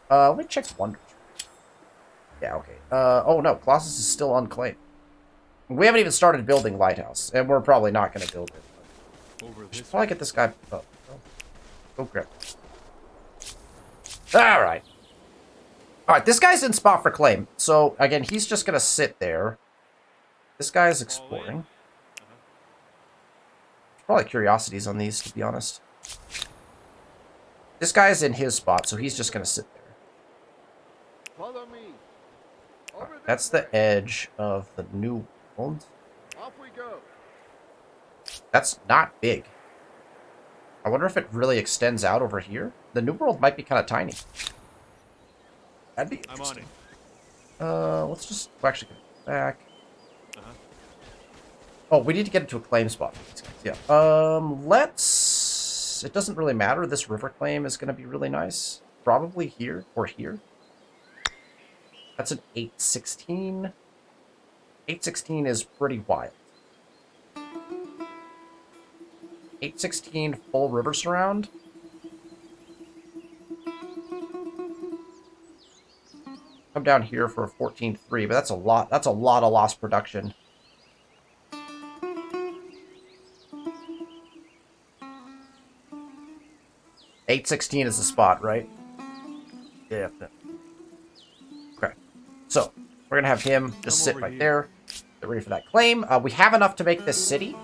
Let me check Wonder. Yeah, okay. Oh no, Colossus is still unclaimed. We haven't even started building Lighthouse, and we're probably not going to build it. We should probably get this guy. Oh, go grab. All right. All right, this guy's in spot for claim. So again, he's just going to sit there. This guy's exploring. There's probably curiosities on these, to be honest. This guy's in his spot, so he's just going to sit there. Follow me. Over this That's the edge of the new world. Off we go. That's not big. I wonder if it really extends out over here. The new world might be kind of tiny. That'd be interesting. Let's just actually get back. Oh, we need to get into a claim spot. Yeah. Let's. It doesn't really matter. This river claim is going to be really nice. Probably here or here. That's an 816. 816 is pretty wild. 816 full river surround. Come down here for a 14.3, but that's a lot. That's a lot of lost production. $816 is the spot, right? Yeah. Okay. So we're gonna have him just sit right there. Get ready for that claim. We have enough to make this city.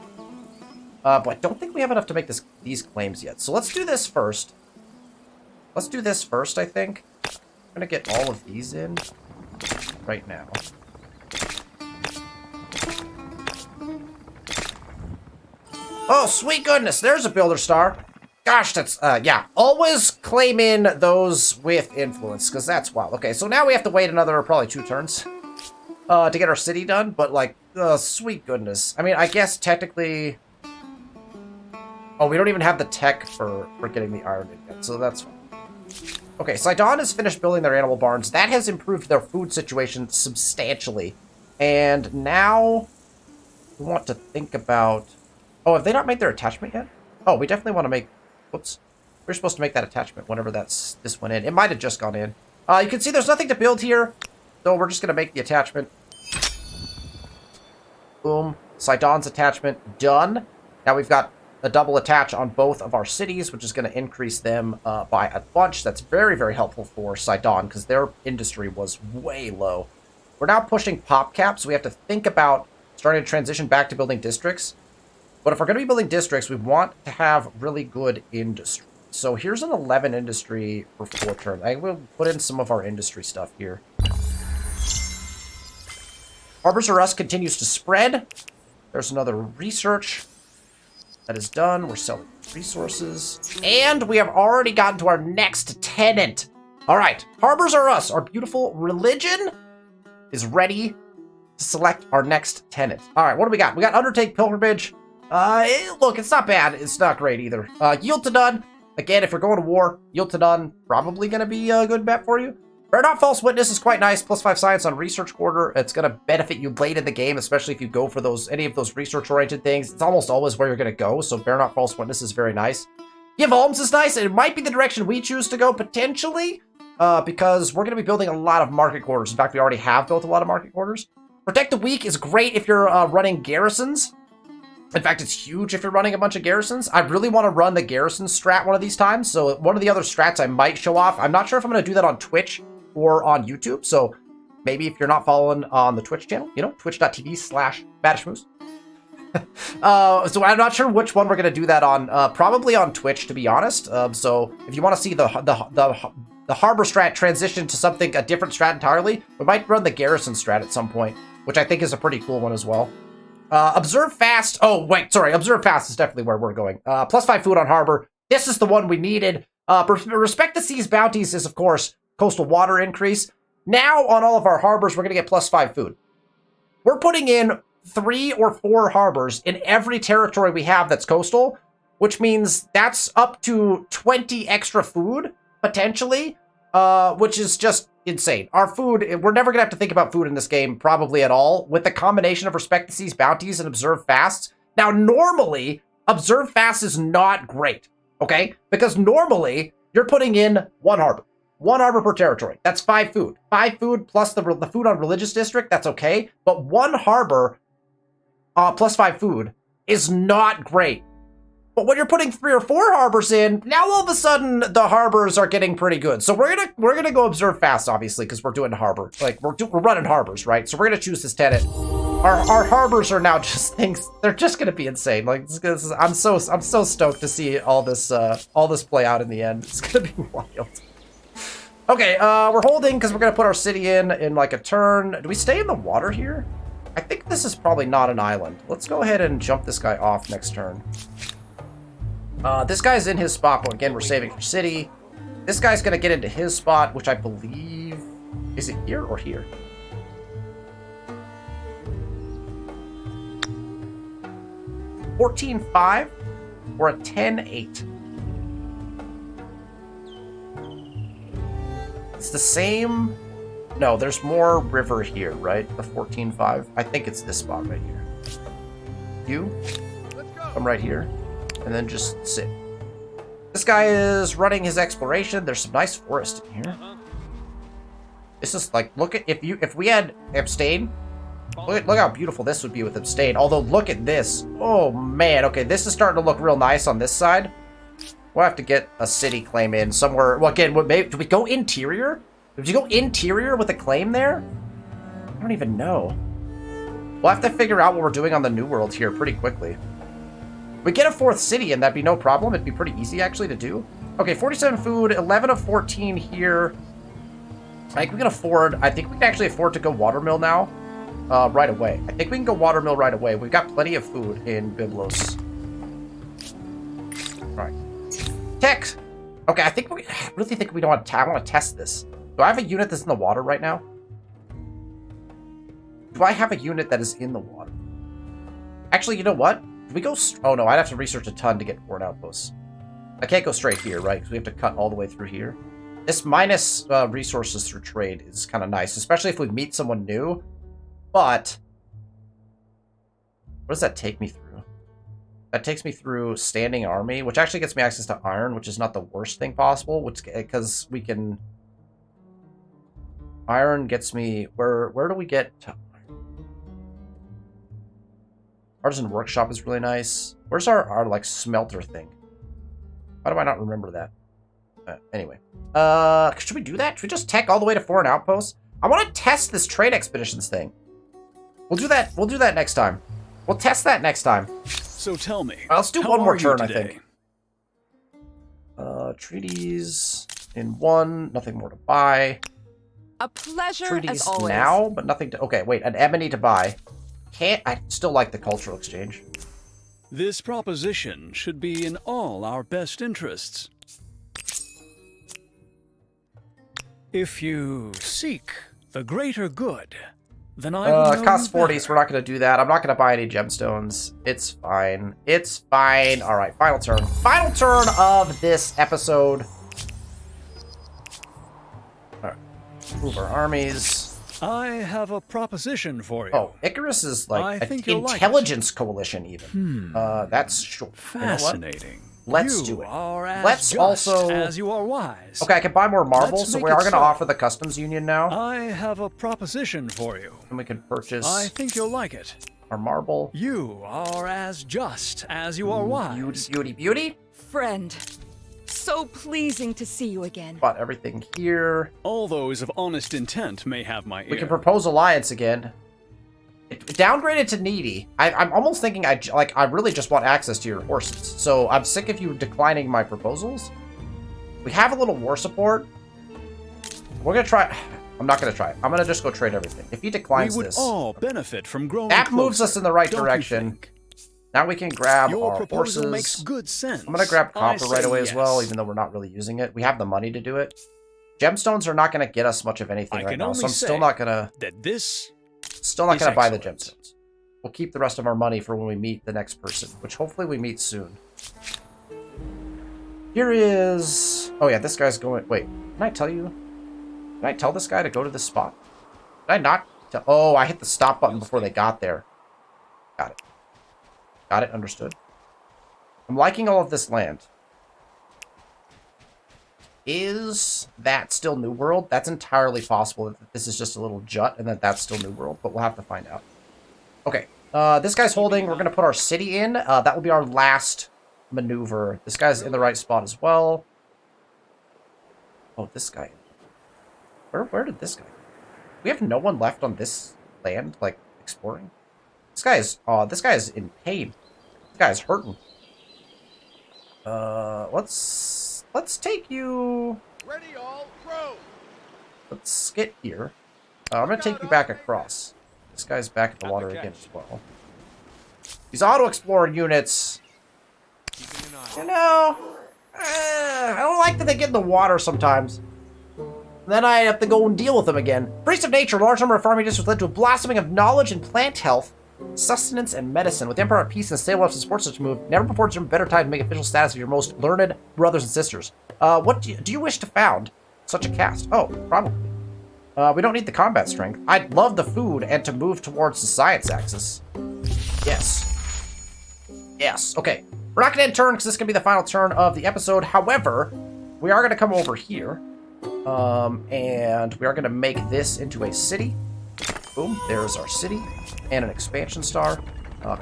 But I don't think we have enough to make these claims yet. So let's do this first. Let's do this first, I think. I'm going to get all of these in right now. Oh, sweet goodness. There's a builder star. Gosh, that's, yeah. Always claim in those with influence, because that's wild. Okay, so now we have to wait another probably 2 turns to get our city done. But, like, sweet goodness. I mean, I guess technically... Oh, we don't even have the tech for getting the iron in yet, so that's fine. Okay, Sidon has finished building their animal barns. That has improved their food situation substantially. And now we want to think about... Oh, have they not made their attachment yet? Oh, we definitely want to make... Whoops. We're supposed to make that attachment whenever this went in. It might have just gone in. You can see there's nothing to build here, so we're just going to make the attachment. Boom. Sidon's attachment done. Now we've got a double attach on both of our cities, which is going to increase them by a bunch. That's very, very helpful for Sidon, because their industry was way low. We're now pushing pop caps, so we have to think about starting to transition back to building districts. But if we're going to be building districts, we want to have really good industry. So here's an 11 industry for 4 turns. I will put in some of our industry stuff here. Harbors R Us continues to spread. There's another research. That is done. We're selling resources. And we have already gotten to our next tenant. All right. Harbors R Us, our beautiful religion, is ready to select our next tenant. All right. What do we got? We got Undertake Pilgrimage. Look, it's not bad. It's not great either. Yield to None. Again, if you're going to war, Yield to None probably going to be a good bet for you. Bear Not False Witness is quite nice. +5 science on Research Quarter. It's going to benefit you late in the game, especially if you go for any of those research-oriented things. It's almost always where you're going to go, so Bear Not False Witness is very nice. Give Alms is nice, and it might be the direction we choose to go, potentially, because we're going to be building a lot of market quarters. In fact, we already have built a lot of market quarters. Protect the Weak is great if you're running garrisons. In fact, it's huge if you're running a bunch of garrisons. I really want to run the garrison strat one of these times, so one of the other strats I might show off. I'm not sure if I'm going to do that on Twitch or on YouTube, so maybe if you're not following on the Twitch channel, you know, twitch.tv/badishmoose. So I'm not sure which one we're going to do that on. Probably on Twitch, to be honest. So if you want to see the harbor strat transition to something, a different strat entirely, we might run the garrison strat at some point, which I think is a pretty cool one as well. Observe Fast. Oh, wait, sorry. Observe Fast is definitely where we're going. +5 food on harbor. This is the one we needed. Respect the Seas bounties is, of course, coastal water increase. Now, on all of our harbors, we're going to get +5 food. We're putting in 3 or 4 harbors in every territory we have that's coastal, which means that's up to 20 extra food, potentially. which is just insane. Our food, we're never gonna have to think about food in this game, probably at all, with the combination of respect to seize bounties and observe fasts. Now, normally, observe fast is not great, okay? Because normally, you're putting in 1 harbor. 1 harbor per territory. That's 5 food. 5 food plus the food on religious district, that's okay. But 1 harbor plus 5 food is not great. But when you're putting 3 or 4 harbors in, now all of a sudden the harbors are getting pretty good. So we're gonna go observe fast, obviously, because we're doing harbor. Like we're running harbors, right? So we're gonna choose this tenant. Our harbors are now just things. They're just gonna be insane. Like I'm so stoked to see all this play out in the end. It's gonna be wild. Okay, we're holding because we're gonna put our city in like a turn. Do we stay in the water here? I think this is probably not an island. Let's go ahead and jump this guy off next turn. This guy's in his spot, but again, we're saving for city. This guy's gonna get into his spot, which I believe... Is it here or here? $14.5 or a 10.8. It's the same... No, there's more river here, right? The 14.5. I think it's this spot right here. You? I'm right here. And then just sit. This guy is running his exploration. There's some nice forest in here. This is like, look at, if we had abstain, look how beautiful this would be with abstain. Although, look at this. Oh, man. Okay, this is starting to look real nice on this side. We'll have to get a city claim in somewhere. Well, again, do we go interior? Did you go interior with a claim there? I don't even know. We'll have to figure out what we're doing on the New World here pretty quickly. We get a 4th city, and that'd be no problem. It'd be pretty easy, actually, to do. Okay, 47 food, 11 of 14 here. I think we can afford... I think we can actually afford to go watermill now. Right away. I think we can go watermill right away. We've got plenty of food in Byblos. All right. Tech! Okay, I really think we don't want to... I want to test this. Do I have a unit that's in the water right now? Do I have a unit that is in the water? Actually, you know what? Do we go... Oh, no, I'd have to research a ton to get foreign outposts. I can't go straight here, right? Because we have to cut all the way through here. This minus resources through trade is kind of nice, especially if we meet someone new. But... what does that take me through? That takes me through standing army, which actually gets me access to iron, which is not the worst thing possible, which because we can... Iron gets me... Where do we get... Artisan Workshop is really nice. Where's our like, smelter thing? Why do I not remember that? Anyway. Should we do that? Should we just tech all the way to foreign outposts? I want to test this trade expeditions thing. We'll do that. We'll do that next time. We'll test that next time. So tell me. Let's do one more turn, I today? think. Treaties in 1. Nothing more to buy. A pleasure Treaties as always. now, but nothing to... Okay, wait. An ebony to buy. I still like the cultural exchange. This proposition should be in all our best interests. If you seek the greater good, then I will know It costs you 40, better. so we're not going to do that. I'm not going to buy any gemstones. It's fine. It's fine. All right, final turn. Final turn of this episode. All right. Move our armies. I have a proposition for you. Oh, Icarus is I like an think you'll like intelligence coalition even. That's sure. Fascinating. Let's you do it. Are as Let's just also... as you are wise. Okay, I can buy more marble, Let's so make we it are going to so. offer the customs union now. I have a proposition for you. And we can purchase I think you'll like it. our marble. You are as just as you are wise. Beauty, beauty, beauty. Friend, so pleasing to see you again. Bought everything here. All those of honest intent may have my ear. We can propose alliance again. It downgraded to needy. I'm almost thinking I really just want access to your horses. So I'm sick of you declining my proposals. We have a little war support. We're gonna try. I'm not gonna try it. I'm gonna just go trade everything. If he declines we would this, all benefit from growing that moves closer, us in the right don't you direction. think? Now we can grab Your our proposal horses. makes good sense. I'm gonna grab I copper right say away as well, yes. even though we're not really using it. We have the money to do it. Gemstones are not gonna get us much of anything I right can now, only so I'm say still not gonna this is buy the excellent. gemstones. We'll keep the rest of our money for when we meet the next person, which hopefully we meet soon. Here is... Oh yeah, this guy's going... Wait, can I tell you? Did I tell this guy to go to this spot? Did I not? Oh, I hit the stop button before they got there. Got it. Got it. Understood. I'm liking all of this land. Is that still New World? That's entirely possible that this is just a little jut and that that's still New World, but we'll have to find out. Okay. This guy's holding. We're going to put our city in. That will be our last maneuver. This guy's in the right spot as well. Oh, this guy. Where did this guy go? We have no one left on this land, like, exploring. This guy is in pain. This guy is hurting. Let's take you... Ready, all, throw! Let's get here. I'm gonna take you back across. This guy's back in the water again as well. These auto-explorer units... You know... I don't like that they get in the water sometimes. Then I have to go and deal with them again. Priest of Nature, a large number of farming districts led to a blossoming of knowledge and plant health, sustenance, and medicine. With the Emperor at peace and stable enough to support such a move, never before has there been better time to make official status of your most learned brothers and sisters. What do you wish to found such a caste? Oh, probably. We don't need the combat strength. I'd love the food and to move towards the science axis. Yes. Yes. Okay. We're not going to end turn because this is going to be the final turn of the episode. However, we are going to come over here. And we are going to make this into a city. Boom. There's our city. And an expansion star.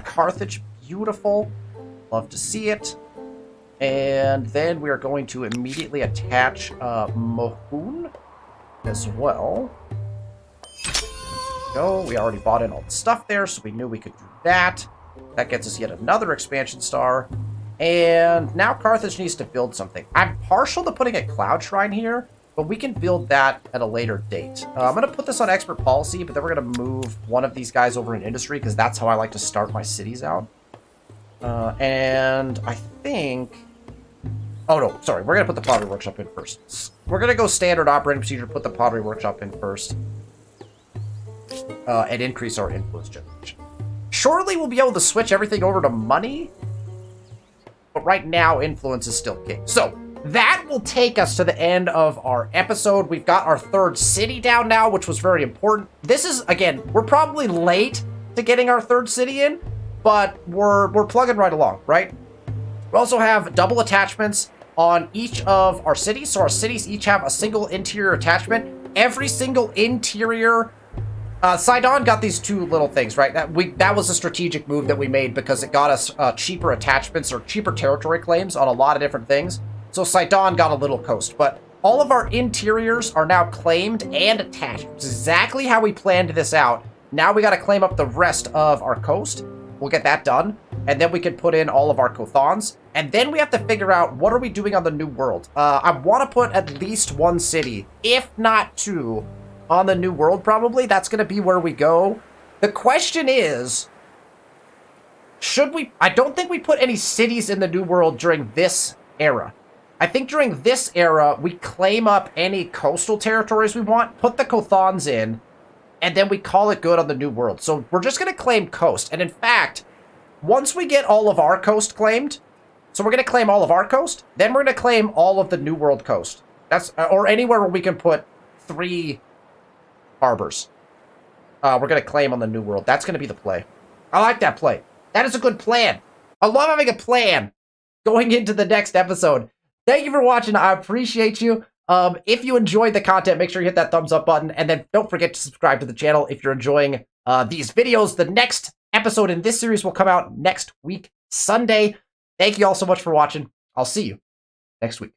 Carthage. Beautiful. Love to see it. And then we are going to immediately attach Mohun as well. Go. We already bought in all the stuff there, so we knew we could do that. That gets us yet another expansion star. And now Carthage needs to build something. I'm partial to putting a cloud shrine here, but we can build that at a later date. I'm going to put this on expert policy, but then we're going to move one of these guys over in industry, because that's how I like to start my cities out. And I think... Oh, no, sorry. We're going to put the pottery workshop in first. We're going to go standard operating procedure, put the pottery workshop in first. And increase our influence generation. Shortly, we'll be able to switch everything over to money. But right now, influence is still king. So, that will take us to the end of our episode. We've got our third city down now, which was very important. This is, again, we're probably late to getting our third city in, but we're plugging right along, right? We also have double attachments on each of our cities. So our cities each have a single interior attachment. Every single interior... Sidon got these two little things, right? That was a strategic move that we made because it got us cheaper attachments or cheaper territory claims on a lot of different things. So Sidon got a little coast, but all of our interiors are now claimed and attached. It's exactly how we planned this out. Now we got to claim up the rest of our coast. We'll get that done, and then we can put in all of our Kothons. And then we have to figure out what are we doing on the New World. I want to put at least one city, if not two, on the New World, probably. That's going to be where we go. The question is, should we... I don't think we put any cities in the New World during this era. I think during this era, we claim up any coastal territories we want, put the Kothons in, and then we call it good on the New World. So we're just going to claim coast. And in fact, once we get all of our coast claimed, so we're going to claim all of our coast, then we're going to claim all of the New World coast. That's or anywhere where we can put 3 harbors. We're going to claim on the New World. That's going to be the play. I like that play. That is a good plan. I love having a plan going into the next episode. Thank you for watching. I appreciate you. If you enjoyed the content, make sure you hit that thumbs up button. And then don't forget to subscribe to the channel if you're enjoying these videos. The next episode in this series will come out next week, Sunday. Thank you all so much for watching. I'll see you next week.